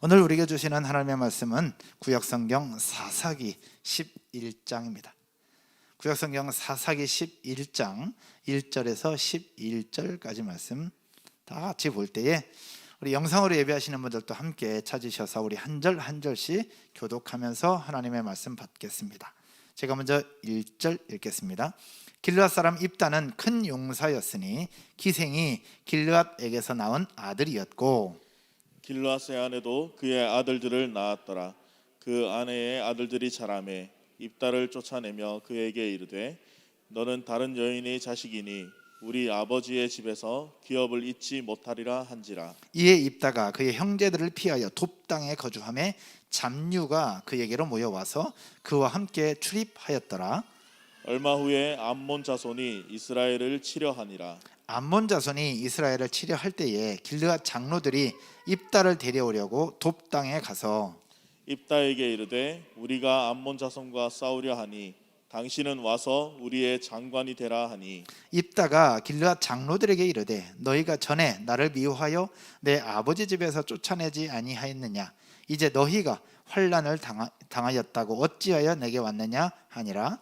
오늘 우리에게 주시는 하나님의 말씀은 구약성경 사사기 11장입니다. 구약성경 사사기 11장 1절에서 11절까지 말씀 다 같이 볼 때에 우리 영상으로 예배하시는 분들도 함께 찾으셔서 우리 한 절 한 절씩 교독하면서 하나님의 말씀 받겠습니다. 제가 먼저 1절 읽겠습니다. 길르앗 사람 입다는 큰 용사였으니 기생이 길르앗에게서 낳은 아들이었고 길르앗의 아내도 그의 아들들을 낳았더라. 그 아내의 아들들이 자라매 입다를 쫓아내며 그에게 이르되 너는 다른 여인의 자식이니 우리 아버지의 집에서 기업을 잊지 못하리라 한지라. 이에 입다가 그의 형제들을 피하여 돕 땅에 거주하매 잡류가 그에게로 모여와서 그와 함께 출입하였더라. 얼마 후에 암몬 자손이 이스라엘을 치려하니라. 암몬 자손이 이스라엘을 치려할 때에 길르앗 장로들이 입다를 데려오려고 돕 땅에 가서 입다에게 이르되 우리가 암몬 자손과 싸우려 하니 당신은 와서 우리의 장관이 되라 하니 입다가 길르앗 장로들에게 이르되 너희가 전에 나를 미워하여 내 아버지 집에서 쫓아내지 아니하였느냐? 이제 너희가 환난을 당하였다고 어찌하여 내게 왔느냐 하니라.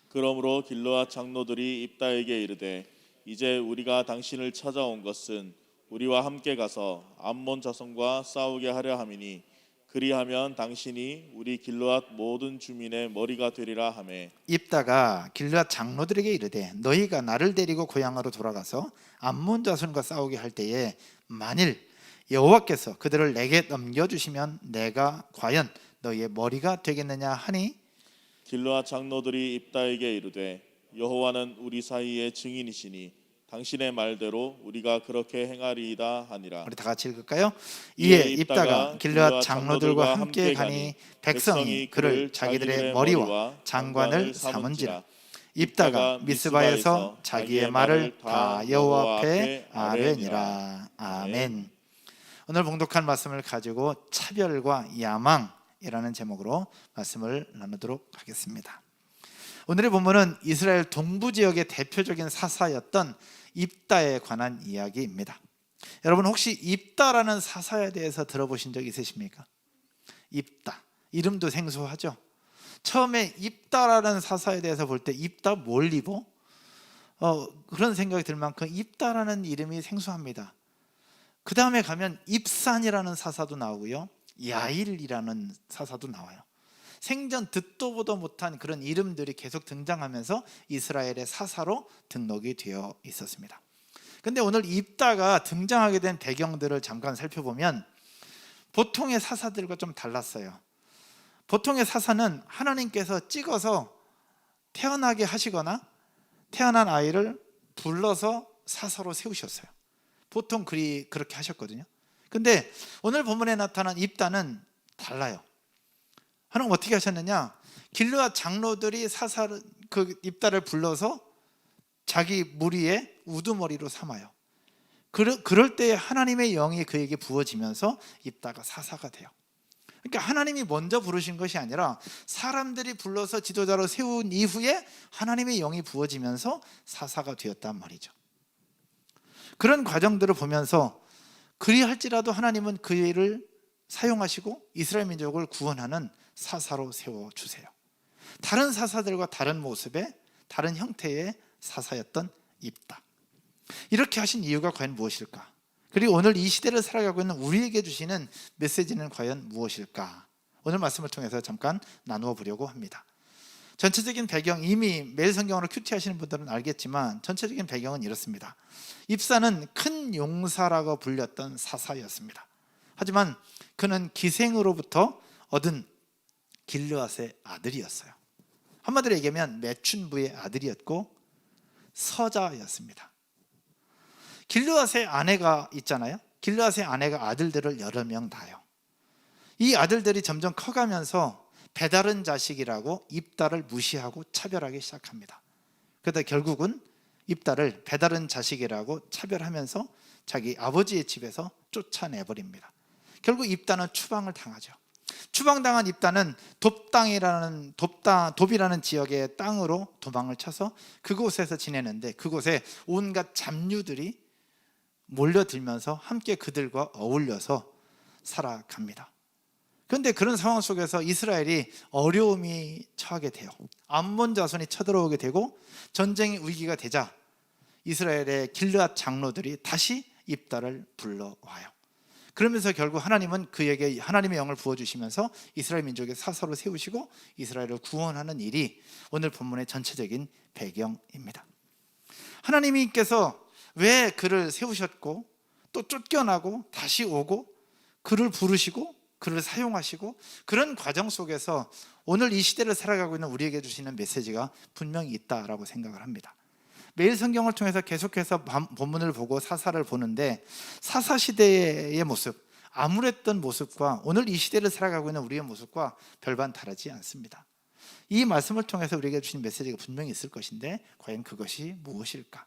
그러므로 길르앗 장로들이 입다에게 이르되 이제 우리가 당신을 찾아온 것은 우리와 함께 가서 암몬 자손과 싸우게 하려 함이니 그리하면 당신이 우리 길르앗 모든 주민의 머리가 되리라 하매 입다가 길르앗 장로들에게 이르되 너희가 나를 데리고 고향으로 돌아가서 암몬 자손과 싸우게 할 때에 만일 여호와께서 그들을 내게 넘겨주시면 내가 과연 너희의 머리가 되겠느냐 하니 길르앗 장로들이 입다에게 이르되 여호와는 우리 사이의 증인이시니 당신의 말대로 우리가 그렇게 행하리이다 하니라. 우리 다 같이 읽을까요? 이에 입다가 길르앗 장로들과 함께 가니 백성이 그를 자기들의 머리와 장관을 삼은지라. 입다가 미스바에서 자기의 말을 다 여호와 앞에 아뢰니라. 아멘. 오늘 봉독한 말씀을 가지고 차별과 야망이라는 제목으로 말씀을 나누도록 하겠습니다. 오늘의 본문은 이스라엘 동부 지역의 대표적인 사사였던 입다에 관한 이야기입니다. 여러분 혹시 입다라는 사사에 대해서 들어보신 적 있으십니까? 입다, 이름도 생소하죠? 처음에 입다라는 사사에 대해서 볼 때 입다 뭘 입어? 그런 생각이 들 만큼 입다라는 이름이 생소합니다. 그 다음에 가면 입산이라는 사사도 나오고요, 야일이라는 사사도 나와요. 생전 듣도 보도 못한 그런 이름들이 계속 등장하면서 이스라엘의 사사로 등록이 되어 있었습니다. 근데 오늘 입다가 등장하게 된 배경들을 잠깐 살펴보면 보통의 사사들과 좀 달랐어요. 보통의 사사는 하나님께서 찍어서 태어나게 하시거나 태어난 아이를 불러서 사사로 세우셨어요. 보통 그렇게 하셨거든요. 근데 오늘 본문에 나타난 입다는 달라요. 하나님 어떻게 하셨느냐? 길르앗 장로들이 그 입다를 불러서 자기 무리의 우두머리로 삼아요. 그럴 때 하나님의 영이 그에게 부어지면서 입다가 사사가 돼요. 그러니까 하나님이 먼저 부르신 것이 아니라 사람들이 불러서 지도자로 세운 이후에 하나님의 영이 부어지면서 사사가 되었단 말이죠. 그런 과정들을 보면서 그리할지라도 하나님은 그 일을 사용하시고 이스라엘 민족을 구원하는 사사로 세워주세요. 다른 사사들과 다른 모습의 다른 형태의 사사였던 입다. 이렇게 하신 이유가 과연 무엇일까? 그리고 오늘 이 시대를 살아가고 있는 우리에게 주시는 메시지는 과연 무엇일까? 오늘 말씀을 통해서 잠깐 나누어 보려고 합니다. 전체적인 배경, 이미 매일 성경으로 큐티하시는 분들은 알겠지만 전체적인 배경은 이렇습니다. 입사는 큰 용사라고 불렸던 사사였습니다. 하지만 그는 기생으로부터 얻은 길르앗의 아들이었어요. 한마디로 얘기하면 매춘부의 아들이었고 서자였습니다. 길르앗의 아내가 있잖아요. 길르앗의 아내가 아들들을 여러 명 낳아요. 이 아들들이 점점 커가면서 배다른 자식이라고 입다를 무시하고 차별하기 시작합니다. 그러다 결국은 입다를 배다른 자식이라고 차별하면서 자기 아버지의 집에서 쫓아내버립니다. 결국 입다는 추방을 당하죠. 추방당한 입다는 돕이라는 지역의 땅으로 도망을 쳐서 그곳에서 지내는데 그곳에 온갖 잡류들이 몰려들면서 함께 그들과 어울려서 살아갑니다. 그런데 그런 상황 속에서 이스라엘이 어려움이 처하게 돼요. 암몬 자손이 쳐들어오게 되고 전쟁의 위기가 되자 이스라엘의 길르앗 장로들이 다시 입다를 불러와요. 그러면서 결국 하나님은 그에게 하나님의 영을 부어주시면서 이스라엘 민족의 사사로 세우시고 이스라엘을 구원하는 일이 오늘 본문의 전체적인 배경입니다. 하나님께서 왜 그를 세우셨고 또 쫓겨나고 다시 오고 그를 부르시고 그를 사용하시고 그런 과정 속에서 오늘 이 시대를 살아가고 있는 우리에게 주시는 메시지가 분명히 있다라고 생각을 합니다. 매일 성경을 통해서 계속해서 본문을 보고 사사를 보는데 사사 시대의 모습, 암울했던 모습과 오늘 이 시대를 살아가고 있는 우리의 모습과 별반 다르지 않습니다. 이 말씀을 통해서 우리에게 주신 메시지가 분명히 있을 것인데 과연 그것이 무엇일까?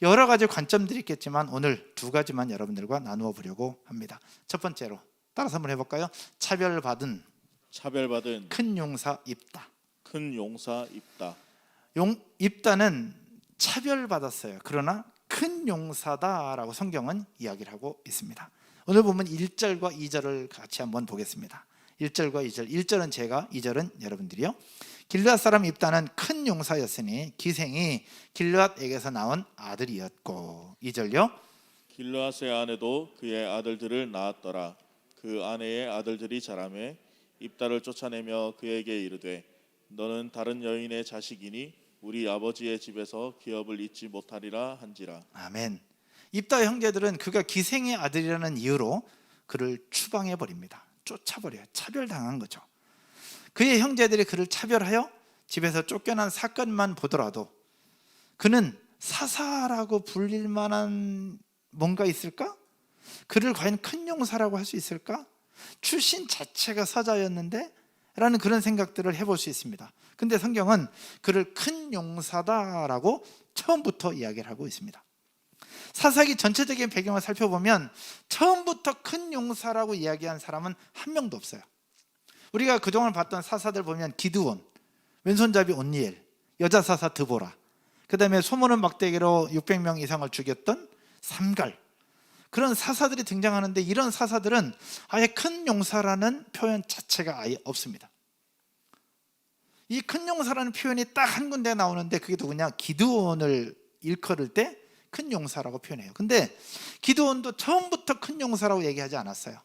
여러 가지 관점들이 있겠지만 오늘 두 가지만 여러분들과 나누어 보려고 합니다. 첫 번째로 따라서 한번 해볼까요? 차별받은 큰 용사 입다. 큰 용사 입다. 입다는 차별받았어요. 그러나 큰 용사다라고 성경은 이야기를 하고 있습니다. 오늘 보면 1절과 2절을 같이 한번 보겠습니다. 1절과 2절. 1절은 제가, 2절은 여러분들이요. 길르앗 사람 입다는 큰 용사였으니 기생이 길르앗에게서 나온 아들이었고. 2절요. 길르앗의 아내도 그의 아들들을 낳았더라. 그 아내의 아들들이 자라매 입다를 쫓아내며 그에게 이르되 너는 다른 여인의 자식이니 우리 아버지의 집에서 기업을 잊지 못하리라 한지라. 아멘. 입다 형제들은 그가 기생의 아들이라는 이유로 그를 추방해 버립니다. 쫓아버려요. 차별당한 거죠. 그의 형제들이 그를 차별하여 집에서 쫓겨난 사건만 보더라도 그는 사사라고 불릴 만한 뭔가 있을까? 그를 과연 큰 용사라고 할 수 있을까? 출신 자체가 사자였는데 라는 그런 생각들을 해볼 수 있습니다. 근데 성경은 그를 큰 용사다라고 처음부터 이야기를 하고 있습니다. 사사기 전체적인 배경을 살펴보면 처음부터 큰 용사라고 이야기한 사람은 한 명도 없어요. 우리가 그동안 봤던 사사들 보면 기드온, 왼손잡이 온니엘, 여자 사사 드보라, 그 다음에 소모는 막대기로 600명 이상을 죽였던 삼갈, 그런 사사들이 등장하는데 이런 사사들은 아예 큰 용사라는 표현 자체가 아예 없습니다. 이 큰 용사라는 표현이 딱 한 군데 나오는데 그게 누구냐? 기드온을 일컬을 때 큰 용사라고 표현해요. 근데 기드온도 처음부터 큰 용사라고 얘기하지 않았어요.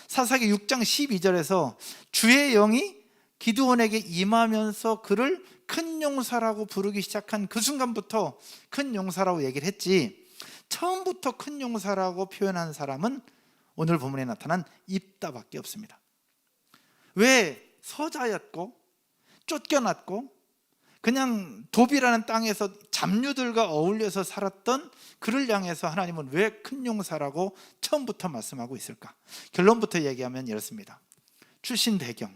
사사기 6장 12절에서 주의 영이 기드온에게 임하면서 그를 큰 용사라고 부르기 시작한 그 순간부터 큰 용사라고 얘기를 했지, 처음부터 큰 용사라고 표현한 사람은 오늘 본문에 나타난 입다밖에 없습니다. 왜 서자였고 쫓겨났고 그냥 도비라는 땅에서 잡류들과 어울려서 살았던 그를 향해서 하나님은 왜 큰 용사라고 처음부터 말씀하고 있을까? 결론부터 얘기하면 이렇습니다. 출신 배경,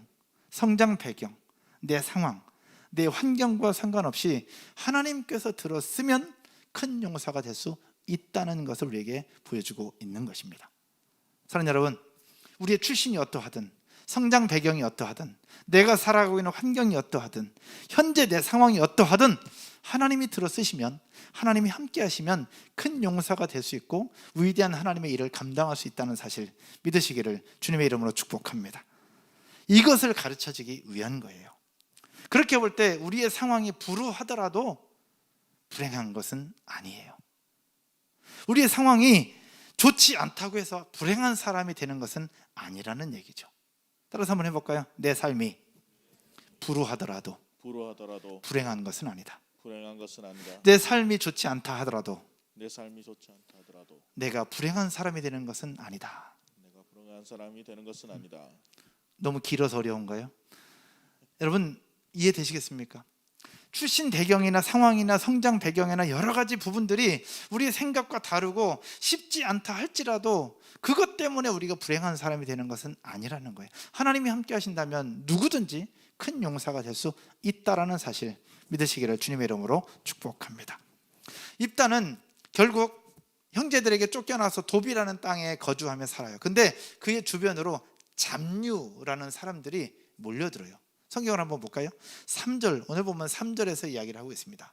성장 배경, 내 상황, 내 환경과 상관없이 하나님께서 들었으면 큰 용사가 될 수 있다는 것을 우리에게 보여주고 있는 것입니다. 사랑하는 여러분, 우리의 출신이 어떠하든 성장 배경이 어떠하든 내가 살아가고 있는 환경이 어떠하든 현재 내 상황이 어떠하든 하나님이 들어쓰시면, 하나님이 함께 하시면 큰 용사가 될 수 있고 위대한 하나님의 일을 감당할 수 있다는 사실 믿으시기를 주님의 이름으로 축복합니다. 이것을 가르쳐주기 위한 거예요. 그렇게 볼 때 우리의 상황이 불우하더라도 불행한 것은 아니에요. 우리의 상황이 좋지 않다고 해서 불행한 사람이 되는 것은 아니라는 얘기죠. 따라서 한번 해볼까요? 내 삶이 불우하더라도 불행한 것은 아니다. 내 삶이 좋지 않다 하더라도 내가 불행한 사람이 되는 것은 아니다. 너무 길어서 어려운가요? 여러분 이해되시겠습니까? 출신 배경이나 상황이나 성장 배경이나 여러 가지 부분들이 우리의 생각과 다르고 쉽지 않다 할지라도 그것 때문에 우리가 불행한 사람이 되는 것은 아니라는 거예요. 하나님이 함께 하신다면 누구든지 큰 용사가 될 수 있다라는 사실 믿으시기를 주님의 이름으로 축복합니다. 입다는 결국 형제들에게 쫓겨나서 도비라는 땅에 거주하며 살아요. 근데 그의 주변으로 잡류라는 사람들이 몰려들어요. 성경을 한번 볼까요? 3절, 오늘 보면 3절에서 이야기를 하고 있습니다.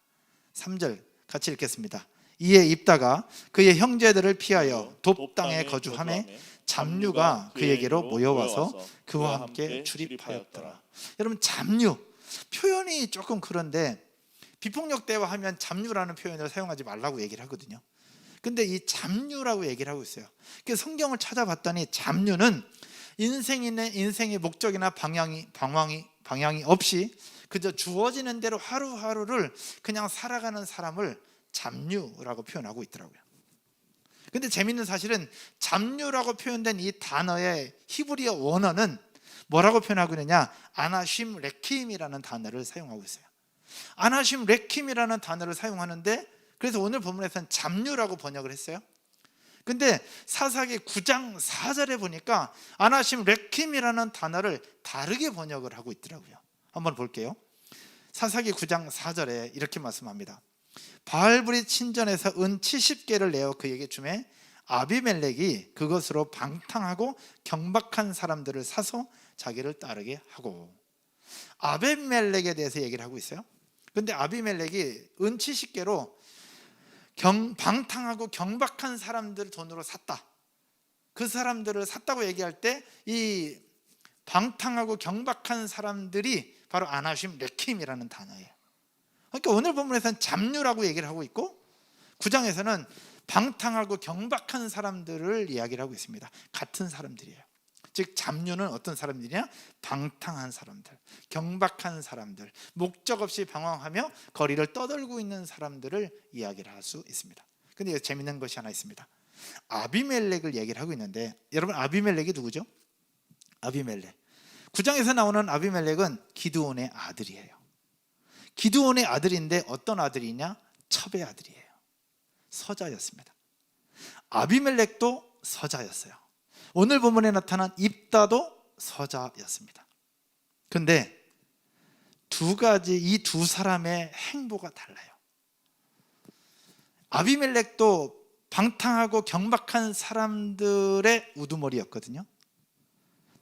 3절 같이 읽겠습니다. 이에 입다가 그의 형제들을 피하여 돕 땅에 거주하매 잡류가 그에게로 모여와서 그와 함께 출입하였더라. 여러분, 잡류 표현이 조금 그런데 비폭력 대화하면 잡류라는 표현을 사용하지 말라고 얘기를 하거든요. 근데 이 잡류라고 얘기를 하고 있어요. 그래서 성경을 찾아봤더니 잡류는 인생의 목적이나 방향이 없이 그저 주어지는 대로 하루하루를 그냥 살아가는 사람을 잡류라고 표현하고 있더라고요. 근데 재밌는 사실은 잡류라고 표현된 이 단어의 히브리어 원어는 뭐라고 표현하고 있느냐? 아나심 레킴이라는 단어를 사용하고 있어요. 아나심 레킴이라는 단어를 사용하는데, 그래서 오늘 본문에서는 잡류라고 번역을 했어요. 근데 사사기 9장 4절에 보니까 아나심 레킴이라는 단어를 다르게 번역을 하고 있더라고요. 한번 볼게요. 사사기 9장 4절에 이렇게 말씀합니다. 바알브릿 신전에서 은 70개를 내어 그에게 주매 아비멜렉이 그것으로 방탕하고 경박한 사람들을 사서 자기를 따르게 하고. 아비멜렉에 대해서 얘기를 하고 있어요. 근데 아비멜렉이 은 70개로 방탕하고 경박한 사람들을 돈으로 샀다. 그 사람들을 샀다고 얘기할 때 이 방탕하고 경박한 사람들이 바로 아나심 레킴이라는 단어예요. 그러니까 오늘 본문에서는 잡류라고 얘기를 하고 있고 9장에서는 방탕하고 경박한 사람들을 이야기를 하고 있습니다. 같은 사람들이에요. 즉 잡류는 어떤 사람들이냐? 방탕한 사람들, 경박한 사람들, 목적 없이 방황하며 거리를 떠돌고 있는 사람들을 이야기를 할 수 있습니다. 근데 재밌는 것이 하나 있습니다. 아비멜렉을 얘기를 하고 있는데, 여러분 아비멜렉이 누구죠? 아비멜렉. 9장에서 나오는 아비멜렉은 기드온의 아들이에요. 기드온의 아들인데 어떤 아들이냐? 첩의 아들이에요. 서자였습니다. 아비멜렉도 서자였어요. 오늘 본문에 나타난 입다도 서자였습니다. 근데 이 두 사람의 행보가 달라요. 아비멜렉도 방탕하고 경박한 사람들의 우두머리였거든요.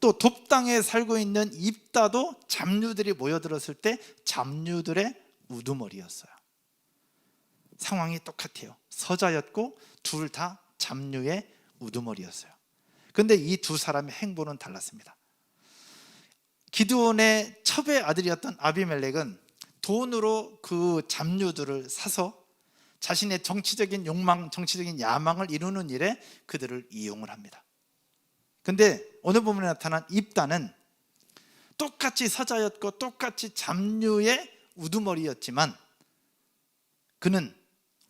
또 돕당에 살고 있는 입다도 잡류들이 모여들었을 때 잡류들의 우두머리였어요. 상황이 똑같아요. 서자였고 둘 다 잡류의 우두머리였어요. 근데 이 두 사람의 행보는 달랐습니다. 기드온의 첩의 아들이었던 아비멜렉은 돈으로 그 잡류들을 사서 자신의 정치적인 욕망, 정치적인 야망을 이루는 일에 그들을 이용을 합니다. 근데 오늘 본문에 나타난 입다는 똑같이 서자였고 똑같이 잡류의 우두머리였지만, 그는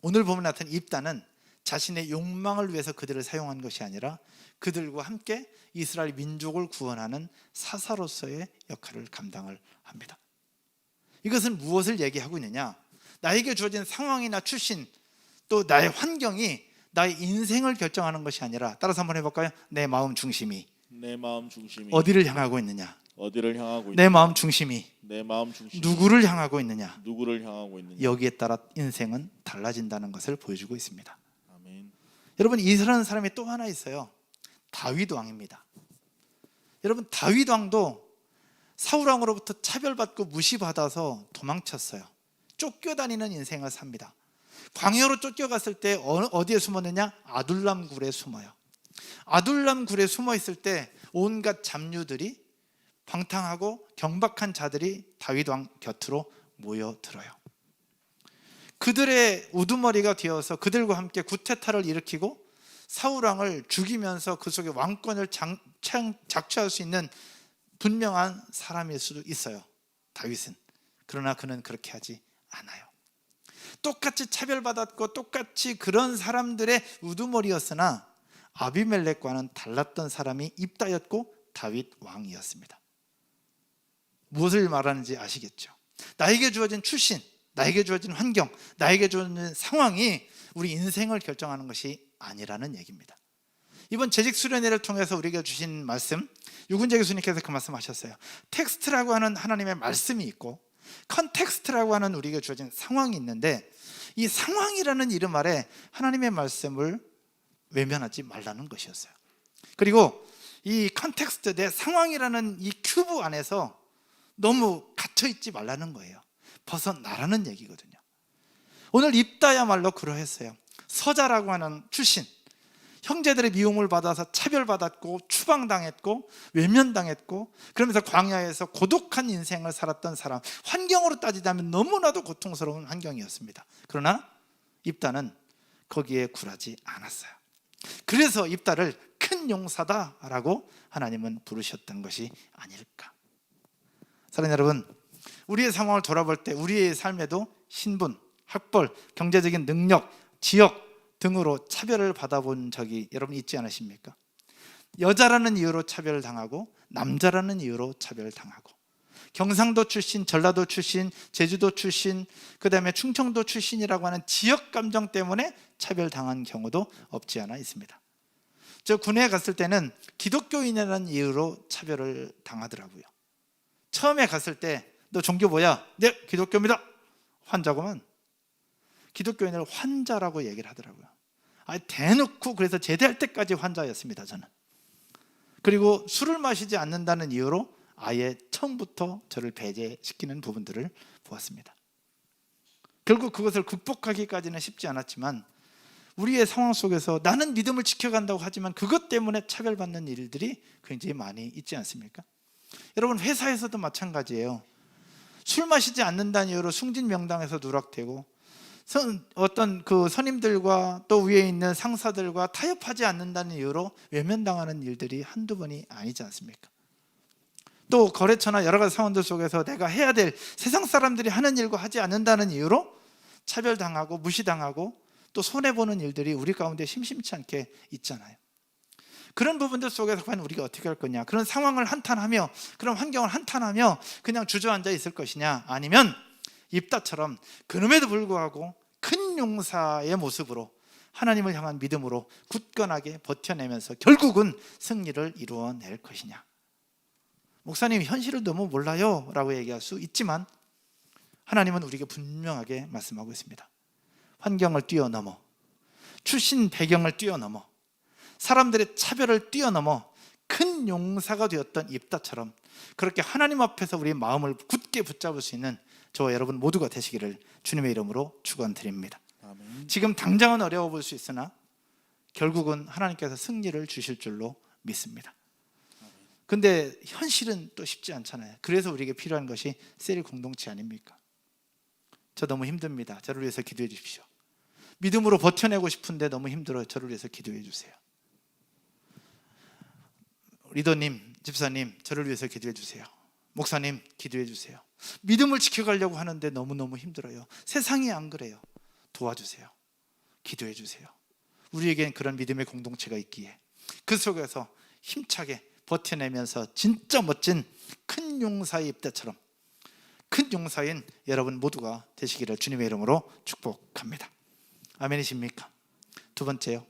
오늘 본문에 나타난 입다는 자신의 욕망을 위해서 그들을 사용한 것이 아니라 그들과 함께 이스라엘 민족을 구원하는 사사로서의 역할을 감당을 합니다. 이것은 무엇을 얘기하고 있느냐? 나에게 주어진 상황이나 출신, 또 나의 환경이 나의 인생을 결정하는 것이 아니라, 따라서 한번 해볼까요? 내 마음 중심이 어디를 향하고 있느냐? 내 마음 중심이 누구를 향하고 있느냐? 여기에 따라 인생은 달라진다는 것을 보여주고 있습니다. 아멘. 여러분, 이스라엘 사람이 또 하나 있어요. 다윗 왕입니다. 여러분, 다윗 왕도 사울 왕으로부터 차별받고 무시받아서 도망쳤어요. 쫓겨다니는 인생을 삽니다. 광야로 쫓겨갔을 때 어디에 숨었느냐? 아둘람 굴에 숨어요. 아둘람 굴에 숨어 있을 때 온갖 잡류들이, 방탕하고 경박한 자들이 다윗 왕 곁으로 모여들어요. 그들의 우두머리가 되어서 그들과 함께 구테타를 일으키고 사울 왕을 죽이면서 그 속에 왕권을 작취할 수 있는 분명한 사람일 수도 있어요, 다윗은. 그러나 그는 그렇게 하지 않아요. 똑같이 차별받았고 똑같이 그런 사람들의 우두머리였으나 아비멜렉과는 달랐던 사람이 입다였고 다윗 왕이었습니다. 무엇을 말하는지 아시겠죠? 나에게 주어진 출신, 나에게 주어진 환경, 나에게 주어진 상황이 우리 인생을 결정하는 것이 아니라는 얘기입니다. 이번 재직 수련회를 통해서 우리에게 주신 말씀, 유근재 교수님께서 그 말씀하셨어요. 텍스트라고 하는 하나님의 말씀이 있고 컨텍스트라고 하는 우리에게 주어진 상황이 있는데, 이 상황이라는 이름 아래 하나님의 말씀을 외면하지 말라는 것이었어요. 그리고 이 컨텍스트, 내 상황이라는 이 큐브 안에서 너무 갇혀있지 말라는 거예요. 벗어나라는 얘기거든요. 오늘 입다야말로 그러했어요. 서자라고 하는 출신, 형제들의 미움을 받아서 차별받았고 추방당했고 외면당했고, 그러면서 광야에서 고독한 인생을 살았던 사람, 환경으로 따지자면 너무나도 고통스러운 환경이었습니다. 그러나 입다는 거기에 굴하지 않았어요. 그래서 입다를 큰 용사다라고 하나님은 부르셨던 것이 아닐까. 사랑하는 여러분, 우리의 상황을 돌아볼 때 우리의 삶에도 신분, 학벌, 경제적인 능력, 지역 등으로 차별을 받아본 적이 여러분 있지 않으십니까? 여자라는 이유로 차별당하고 남자라는 이유로 차별당하고, 경상도 출신, 전라도 출신, 제주도 출신, 그 다음에 충청도 출신이라고 하는 지역 감정 때문에 차별당한 경우도 없지 않아 있습니다. 저 군에 갔을 때는 기독교인이라는 이유로 차별을 당하더라고요. 처음에 갔을 때 너 종교 뭐야? 네, 기독교입니다. 환자고만 기독교인을 환자라고 얘기를 하더라고요. 대놓고. 그래서 제대할 때까지 환자였습니다, 저는. 그리고 술을 마시지 않는다는 이유로 아예 처음부터 저를 배제시키는 부분들을 보았습니다. 결국 그것을 극복하기까지는 쉽지 않았지만, 우리의 상황 속에서 나는 믿음을 지켜간다고 하지만 그것 때문에 차별받는 일들이 굉장히 많이 있지 않습니까? 여러분, 회사에서도 마찬가지예요. 술 마시지 않는다는 이유로 승진명당에서 누락되고, 어떤 그 선임들과 또 위에 있는 상사들과 타협하지 않는다는 이유로 외면당하는 일들이 한두 번이 아니지 않습니까? 또 거래처나 여러 가지 상황들 속에서 내가 해야 될 세상 사람들이 하는 일과 하지 않는다는 이유로 차별당하고 무시당하고 또 손해보는 일들이 우리 가운데 심심치 않게 있잖아요. 그런 부분들 속에서 과연 우리가 어떻게 할 거냐, 그런 상황을 한탄하며 그런 환경을 한탄하며 그냥 주저앉아 있을 것이냐, 아니면 입다처럼 그럼에도 불구하고 큰 용사의 모습으로 하나님을 향한 믿음으로 굳건하게 버텨내면서 결국은 승리를 이루어낼 것이냐. 목사님, 현실을 너무 몰라요 라고 얘기할 수 있지만 하나님은 우리에게 분명하게 말씀하고 있습니다. 환경을 뛰어넘어, 출신 배경을 뛰어넘어, 사람들의 차별을 뛰어넘어 큰 용사가 되었던 입다처럼 그렇게 하나님 앞에서 우리의 마음을 굳게 붙잡을 수 있는 저와 여러분 모두가 되시기를 주님의 이름으로 축원드립니다. 아멘. 지금 당장은 어려워 보일 수 있으나 결국은 하나님께서 승리를 주실 줄로 믿습니다. 근데 현실은 또 쉽지 않잖아요. 그래서 우리에게 필요한 것이 셀 공동체 아닙니까? 저 너무 힘듭니다. 저를 위해서 기도해 주십시오. 믿음으로 버텨내고 싶은데 너무 힘들어요. 저를 위해서 기도해 주세요. 리더님, 집사님, 저를 위해서 기도해 주세요. 목사님, 기도해 주세요. 믿음을 지켜가려고 하는데 너무너무 힘들어요. 세상이 안 그래요. 도와주세요. 기도해 주세요. 우리에겐 그런 믿음의 공동체가 있기에 그 속에서 힘차게 버텨내면서 진짜 멋진 큰 용사의 입다처럼 큰 용사인 여러분 모두가 되시기를 주님의 이름으로 축복합니다. 아멘이십니까? 두 번째요,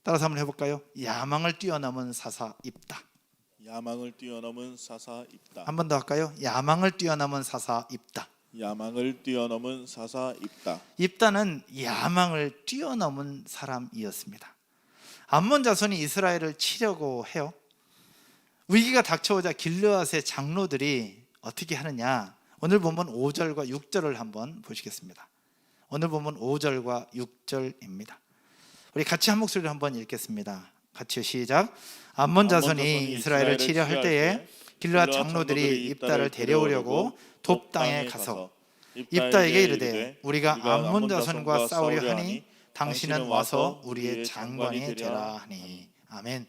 따라서 한번 해볼까요? 야망을 뛰어넘은 사사 입다. 야망을 뛰어넘은 사사 입다. 한 번 더 할까요? 야망을 뛰어넘은 사사 입다. 야망을 뛰어넘은 사사 입다. 입다는 야망을 뛰어넘은 사람이었습니다. 암몬 자손이 이스라엘을 치려고 해요. 위기가 닥쳐오자 길르앗의 장로들이 어떻게 하느냐, 오늘 본문 5절과 6절을 한번 보시겠습니다. 오늘 본문 5절과 6절입니다. 우리 같이 한 목소리로 한번 읽겠습니다. 같이 시작. 암몬 자손이 이스라엘을 치려 할 때에 길르앗 장로들이 입다를 데려오려고 돕 땅에 가서 입다에게 이르되 우리가 암몬 자손과 싸우려 하니 당신은 와서 우리의 장관이 되라 하니. 아멘.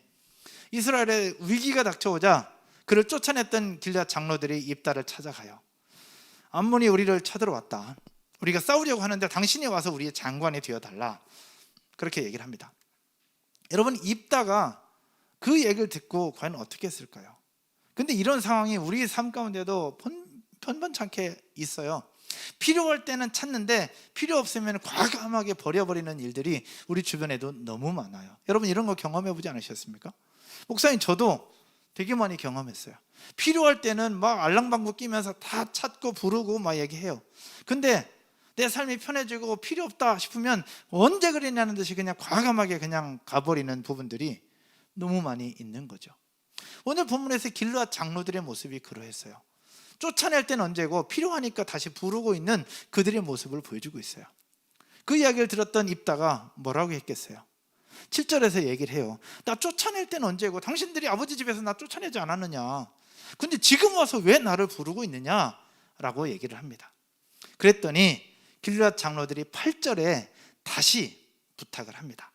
이스라엘의 위기가 닥쳐오자 그를 쫓아냈던 길르앗 장로들이 입다를 찾아가요. 암몬이 우리를 쳐들어왔다. 우리가 싸우려고 하는데 당신이 와서 우리의 장관이 되어달라. 그렇게 얘기를 합니다. 여러분, 입다가 그 얘기를 듣고 과연 어떻게 했을까요? 근데 이런 상황이 우리의 삶 가운데도 번번찮게 있어요. 필요할 때는 찾는데 필요 없으면 과감하게 버려버리는 일들이 우리 주변에도 너무 많아요. 여러분, 이런 거 경험해보지 않으셨습니까? 목사님, 저도 되게 많이 경험했어요. 필요할 때는 막 알랑방구 끼면서 다 찾고 부르고 막 얘기해요. 근데 내 삶이 편해지고 필요 없다 싶으면 언제 그랬냐는 듯이 그냥 과감하게 그냥 가버리는 부분들이 너무 많이 있는 거죠. 오늘 본문에서 길르앗 장로들의 모습이 그러했어요. 쫓아낼 때는 언제고 필요하니까 다시 부르고 있는 그들의 모습을 보여주고 있어요. 그 이야기를 들었던 입다가 뭐라고 했겠어요? 7절에서 얘기를 해요. 나 쫓아낼 때는 언제고 당신들이 아버지 집에서 나 쫓아내지 않았느냐, 근데 지금 와서 왜 나를 부르고 있느냐라고 얘기를 합니다. 그랬더니 길르앗 장로들이 8절에 다시 부탁을 합니다.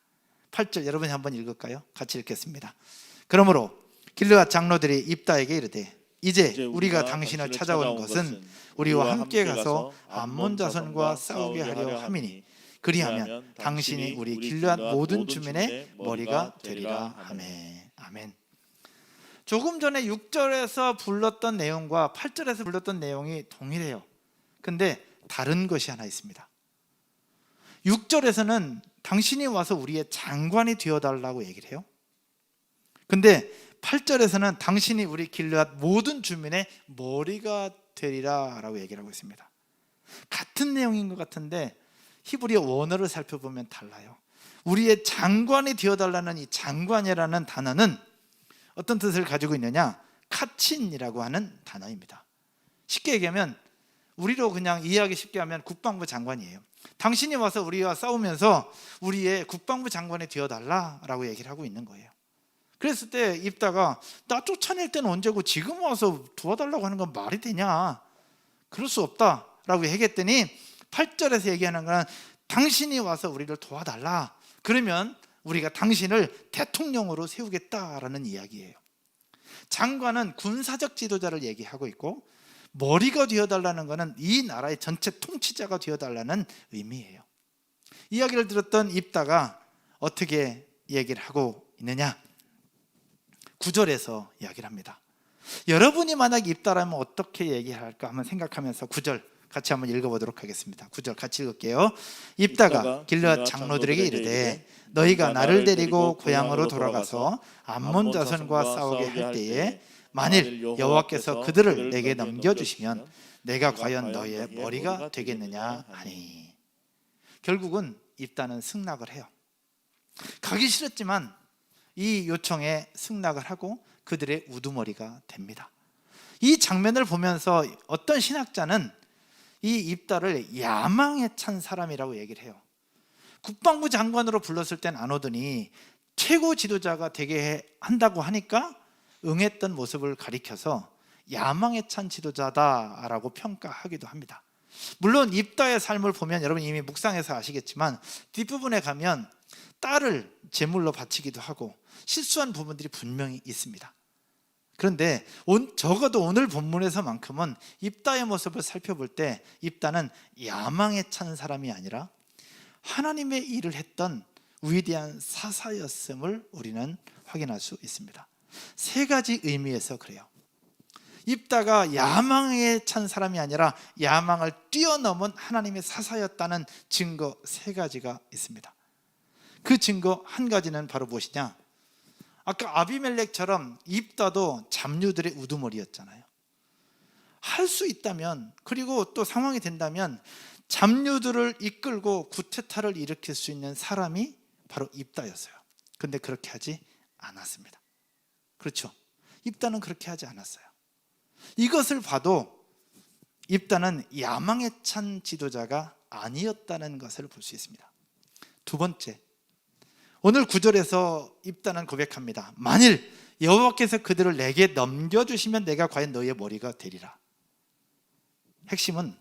8절 여러분이 한번 읽을까요? 같이 읽겠습니다. 그러므로 길르앗 장로들이 입다에게 이르되 이제 우리가 당신을 찾아온 것은 우리와 함께 가서 암몬 자손과 싸우게 하려 함이니 그리하면 당신이 우리 길르앗 모든 주민의 머리가 되리라 하매. 아멘. 조금 전에 6절에서 불렀던 내용과 8절에서 불렀던 내용이 동일해요. 근데 다른 것이 하나 있습니다. 6절에서는 당신이 와서 우리의 장관이 되어달라고 얘기를 해요. 근데 8절에서는 당신이 우리 길르앗 모든 주민의 머리가 되리라 라고 얘기를 하고 있습니다. 같은 내용인 것 같은데 히브리어 원어를 살펴보면 달라요. 우리의 장관이 되어달라는 이 장관이라는 단어는 어떤 뜻을 가지고 있느냐, 카친이라고 하는 단어입니다. 쉽게 얘기하면, 우리로 그냥 이해하기 쉽게 하면 국방부 장관이에요. 당신이 와서 우리와 싸우면서 우리의 국방부 장관이 되어달라라고 얘기를 하고 있는 거예요. 그랬을 때 입다가 나 쫓아낼 때는 언제고 지금 와서 도와달라고 하는 건 말이 되냐, 그럴 수 없다라고 얘기했더니 8절에서 얘기하는 건 당신이 와서 우리를 도와달라, 그러면 우리가 당신을 대통령으로 세우겠다라는 이야기예요. 장관은 군사적 지도자를 얘기하고 있고, 머리가 되어달라는 것은 이 나라의 전체 통치자가 되어달라는 의미예요. 이야기를 들었던 입다가 어떻게 얘기를 하고 있느냐, 9절에서 이야기를 합니다. 여러분이 만약 입다라면 어떻게 얘기할까 한번 생각하면서 9절 같이 한번 읽어보도록 하겠습니다. 9절 같이 읽을게요. 입다가 길르앗 장로들에게 이르되 너희가 나를 데리고 고향으로 돌아가서 암몬 자손과 싸우게 할 때에 만일 여호와께서 그들을 내게 넘겨주시면 내가 과연 너희의 머리가 되겠느냐 하니. 결국은 입다는 승낙을 해요. 가기 싫었지만 이 요청에 승낙을 하고 그들의 우두머리가 됩니다. 이 장면을 보면서 어떤 신학자는 이 입다를 야망에 찬 사람이라고 얘기를 해요. 국방부 장관으로 불렀을 땐 안 오더니 최고 지도자가 되게 한다고 하니까 응했던 모습을 가리켜서 야망에 찬 지도자다라고 평가하기도 합니다. 물론 입다의 삶을 보면 여러분 이미 묵상해서 아시겠지만 뒷부분에 가면 딸을 제물로 바치기도 하고 실수한 부분들이 분명히 있습니다. 그런데 적어도 오늘 본문에서만큼은 입다의 모습을 살펴볼 때 입다는 야망에 찬 사람이 아니라 하나님의 일을 했던 위대한 사사였음을 우리는 확인할 수 있습니다. 세 가지 의미에서 그래요. 입다가 야망에 찬 사람이 아니라 야망을 뛰어넘은 하나님의 사사였다는 증거 세 가지가 있습니다. 그 증거 한 가지는 바로 무엇이냐, 아까 아비멜렉처럼 입다도 잡류들의 우두머리였잖아요. 할 수 있다면, 그리고 또 상황이 된다면 잡류들을 이끌고 구테타를 일으킬 수 있는 사람이 바로 입다였어요. 근데 그렇게 하지 않았습니다. 그렇죠? 입다는 그렇게 하지 않았어요. 이것을 봐도 입다는 야망에 찬 지도자가 아니었다는 것을 볼 수 있습니다. 두 번째, 오늘 9절에서 입다는 고백합니다. 만일 여호와께서 그들을 내게 넘겨주시면 내가 과연 너희의 머리가 되리라. 핵심은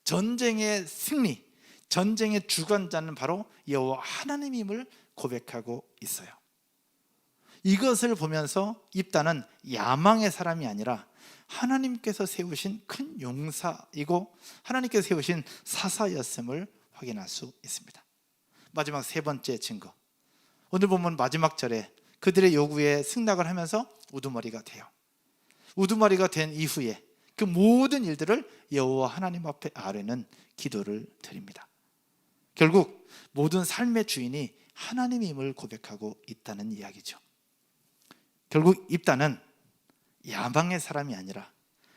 전쟁의 승리, 전쟁의 주관자는 바로 여호와 하나님임을 고백하고 있어요. 이것을 보면서 입다는 야망의 사람이 아니라 하나님께서 세우신 큰 용사이고 하나님께서 세우신 사사였음을 확인할 수 있습니다. 마지막 세 번째 증거, 오늘 보면 마지막 절에 그들의 요구에 승낙을 하면서 우두머리가 돼요. 우두머리가 된 이후에 그 모든 일들을 여호와 하나님 앞에 아뢰는 기도를 드립니다. 결국 모든 삶의 주인이 하나님임을 고백하고 있다는 이야기죠. 결국 입다는 야망의 사람이 아니라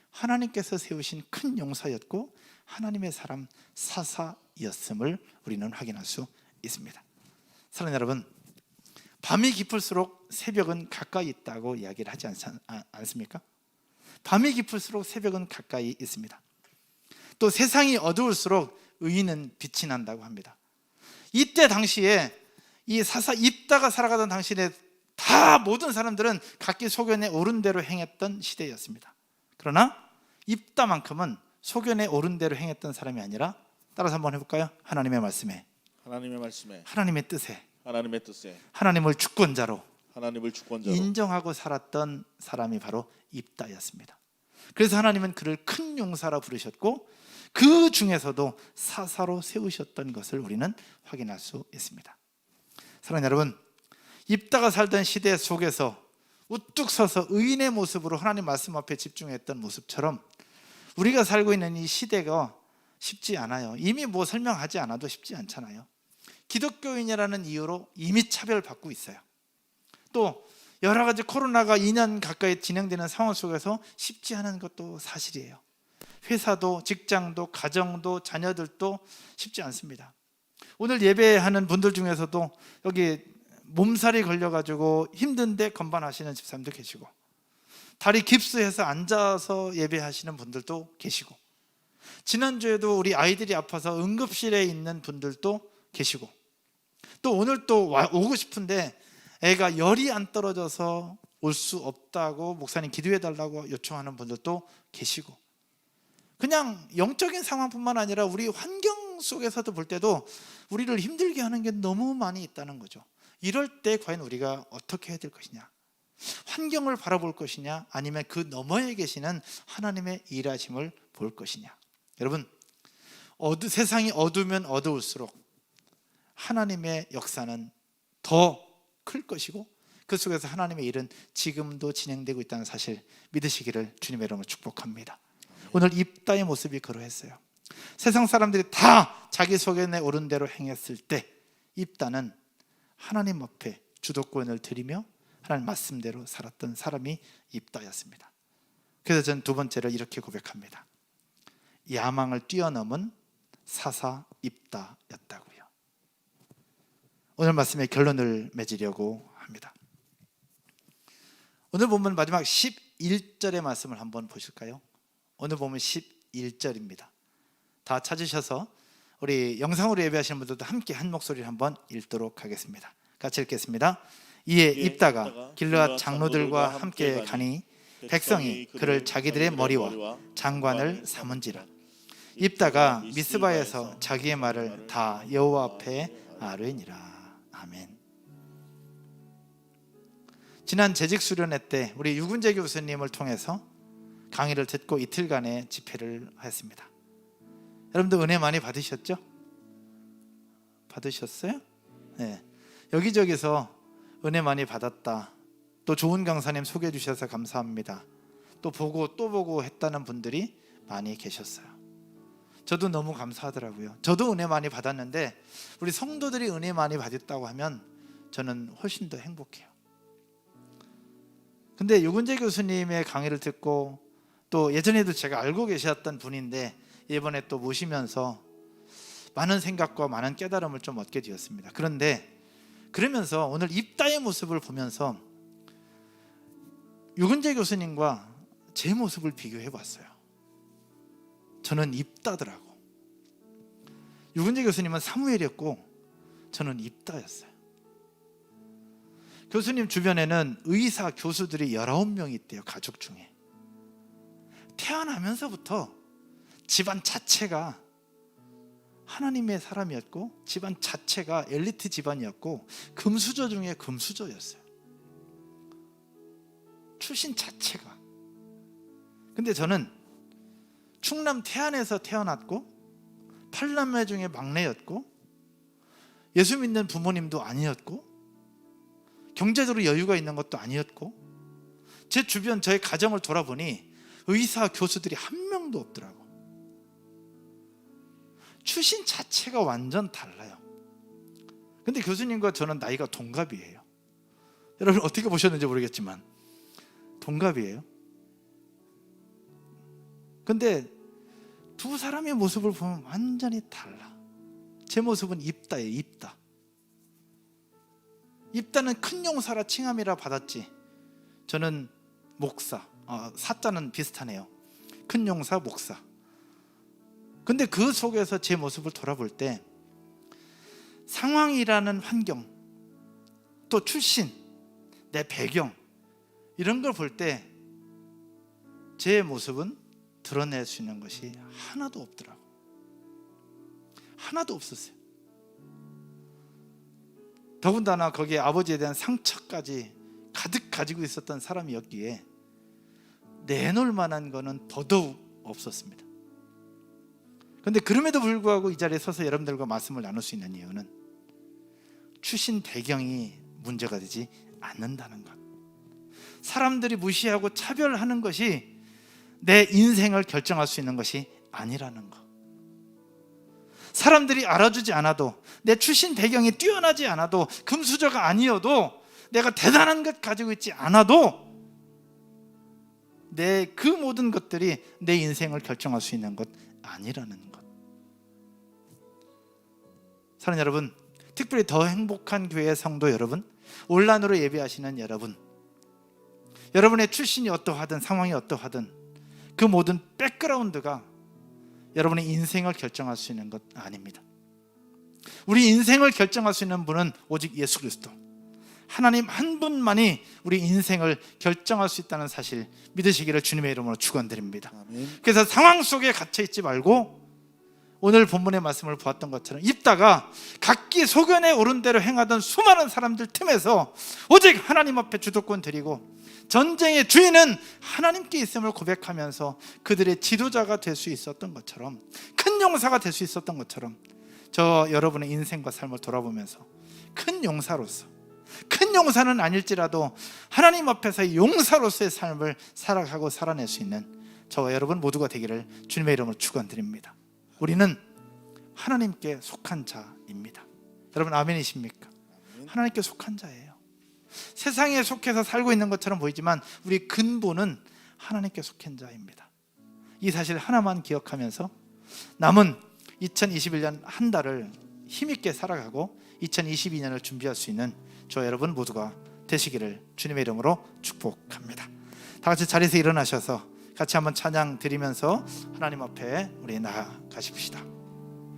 하나님께서 세우신 큰 용사였고 하나님의 사람 사사였음을 우리는 확인할 수 있습니다. 사랑하는 여러분, 밤이 깊을수록 새벽은 가까이 있다고 이야기를 하지 않습니까? 밤이 깊을수록 새벽은 가까이 있습니다. 또 세상이 어두울수록 의인은 빛이 난다고 합니다. 이때 당시에 이 사사 입다가 살아가던 당시에 다 모든 사람들은 각기 소견에 옳은 대로 행했던 시대였습니다. 그러나 입다만큼은 소견에 옳은 대로 행했던 사람이 아니라, 따라서 한번 해볼까요? 하나님의 말씀에, 하나님의 뜻에, 하나님을 주권자로 인정하고 살았던 사람이 바로 입다였습니다. 그래서 하나님은 그를 큰 용사라 부르셨고 그 중에서도 사사로 세우셨던 것을 우리는 확인할 수 있습니다. 사랑하는 여러분, 입다가 살던 시대 속에서 우뚝 서서 의인의 모습으로 하나님 말씀 앞에 집중했던 모습처럼 우리가 살고 있는 이 시대가 쉽지 않아요. 이미 뭐 설명하지 않아도 쉽지 않잖아요. 기독교인이라는 이유로 이미 차별받고 있어요. 또 여러 가지 코로나가 2년 가까이 진행되는 상황 속에서 쉽지 않은 것도 사실이에요. 회사도 직장도 가정도 자녀들도 쉽지 않습니다. 오늘 예배하는 분들 중에서도 여기 몸살이 걸려가지고 힘든데 건반하시는 집사님도 계시고, 다리 깁스해서 앉아서 예배하시는 분들도 계시고, 지난주에도 우리 아이들이 아파서 응급실에 있는 분들도 계시고, 또 오늘 또 오고 싶은데 애가 열이 안 떨어져서 올 수 없다고 목사님 기도해 달라고 요청하는 분들도 계시고, 그냥 영적인 상황뿐만 아니라 우리 환경 속에서도 볼 때도 우리를 힘들게 하는 게 너무 많이 있다는 거죠. 이럴 때 과연 우리가 어떻게 해야 될 것이냐, 환경을 바라볼 것이냐, 아니면 그 너머에 계시는 하나님의 일하심을 볼 것이냐. 여러분, 세상이 어두우면 어두울수록 하나님의 역사는 더 클 것이고 그 속에서 하나님의 일은 지금도 진행되고 있다는 사실 믿으시기를 주님의 이름으로 축복합니다. 오늘 입다의 모습이 그러했어요. 세상 사람들이 다 자기 소견에 옳은 대로 행했을 때 입다는 하나님 앞에 주도권을 드리며 하나님 말씀대로 살았던 사람이 입다였습니다. 그래서 저는 두 번째를 이렇게 고백합니다. 야망을 뛰어넘은 사사 입다였다고요. 오늘 말씀의 결론을 맺으려고 합니다. 오늘 보면 마지막 11절의 말씀을 한번 보실까요? 오늘 보면 11절입니다. 다 찾으셔서 우리 영상으로 예배하시는 분들도 함께 한 목소리를 한번 읽도록 하겠습니다. 같이 읽겠습니다. 이에 입다가 길르앗 장로들과 함께 가니 백성이 그를 자기들의 머리와 장관을 삼은지라. 입다가 미스바에서 자기의 말을 다 여호와 앞에 아뢰니라. 아멘. 지난 재직 수련회 때 우리 유근재 교수님을 통해서 강의를 듣고 이틀간의 집회를 했습니다. 여러분들 은혜 많이 받으셨죠? 받으셨어요? 네. 여기저기서 은혜 많이 받았다, 또 좋은 강사님 소개해 주셔서 감사합니다, 또 보고 했다는 분들이 많이 계셨어요. 저도 너무 감사하더라고요. 저도 은혜 많이 받았는데 우리 성도들이 은혜 많이 받았다고 하면 저는 훨씬 더 행복해요. 근데 유근재 교수님의 강의를 듣고 또 예전에도 제가 알고 계셨던 분인데 이번에 또 모시면서 많은 생각과 많은 깨달음을 좀 얻게 되었습니다. 그런데 그러면서 오늘 입다의 모습을 보면서 유근재 교수님과 제 모습을 비교해 봤어요. 저는 입다더라고. 유근재 교수님은 사무엘이었고 저는 입다였어요. 교수님 주변에는 의사, 교수들이 19명이 있대요. 가족 중에. 태어나면서부터 집안 자체가 하나님의 사람이었고 집안 자체가 엘리트 집안이었고 금수저 중에 금수저였어요. 출신 자체가. 근데 저는 충남 태안에서 태어났고 8남매 중에 막내였고 예수 믿는 부모님도 아니었고 경제적으로 여유가 있는 것도 아니었고 제 주변 저의 가정을 돌아보니 의사, 교수들이 한 명도 없더라고. 출신 자체가 완전 달라요. 근데 교수님과 저는 나이가 동갑이에요. 여러분 어떻게 보셨는지 모르겠지만 동갑이에요. 근데 두 사람의 모습을 보면 완전히 달라. 제 모습은 입다예요. 입다. 입다는 큰 용사라 칭함이라 받았지. 저는 목사. 사자는 비슷하네요. 큰 용사, 목사. 근데 그 속에서 제 모습을 돌아볼 때 상황이라는 환경, 또 출신, 내 배경 이런 걸 볼 때 제 모습은 드러낼 수 있는 것이 하나도 없더라고. 하나도 없었어요. 더군다나 거기에 아버지에 대한 상처까지 가득 가지고 있었던 사람이었기에 내놓을 만한 거는 더더욱 없었습니다. 그런데 그럼에도 불구하고 이 자리에 서서 여러분들과 말씀을 나눌 수 있는 이유는 출신 배경이 문제가 되지 않는다는 것, 사람들이 무시하고 차별하는 것이 내 인생을 결정할 수 있는 것이 아니라는 것, 사람들이 알아주지 않아도, 내 출신 배경이 뛰어나지 않아도, 금수저가 아니어도, 내가 대단한 것 가지고 있지 않아도 내 그 모든 것들이 내 인생을 결정할 수 있는 것 아니라는 것. 사랑하는 여러분, 특별히 더 행복한 교회 성도 여러분, 온라인으로 예배하시는 여러분, 여러분의 출신이 어떠하든 상황이 어떠하든 그 모든 백그라운드가 여러분의 인생을 결정할 수 있는 것 아닙니다. 우리 인생을 결정할 수 있는 분은 오직 예수 그리스도, 하나님 한 분만이 우리 인생을 결정할 수 있다는 사실 믿으시기를 주님의 이름으로 축원드립니다. 아멘. 그래서 상황 속에 갇혀 있지 말고 오늘 본문의 말씀을 보았던 것처럼 입다가 각기 소견에 오른 대로 행하던 수많은 사람들 틈에서 오직 하나님 앞에 주도권 드리고 전쟁의 주인은 하나님께 있음을 고백하면서 그들의 지도자가 될 수 있었던 것처럼, 큰 용사가 될 수 있었던 것처럼, 저 여러분의 인생과 삶을 돌아보면서 큰 용사로서, 큰 용사는 아닐지라도 하나님 앞에서의 용사로서의 삶을 살아가고 살아낼 수 있는 저와 여러분 모두가 되기를 주님의 이름으로 축원드립니다. 우리는 하나님께 속한 자입니다. 여러분 아멘이십니까? 하나님께 속한 자예요. 세상에 속해서 살고 있는 것처럼 보이지만 우리 근본은 하나님께 속한 자입니다. 이 사실 하나만 기억하면서 남은 2021년 한 달을 힘있게 살아가고 2022년을 준비할 수 있는 저 여러분 모두가 되시기를 주님의 이름으로 축복합니다. 다 같이 자리에서 일어나셔서 같이 한번 찬양 드리면서 하나님 앞에 우리 나아가십시다.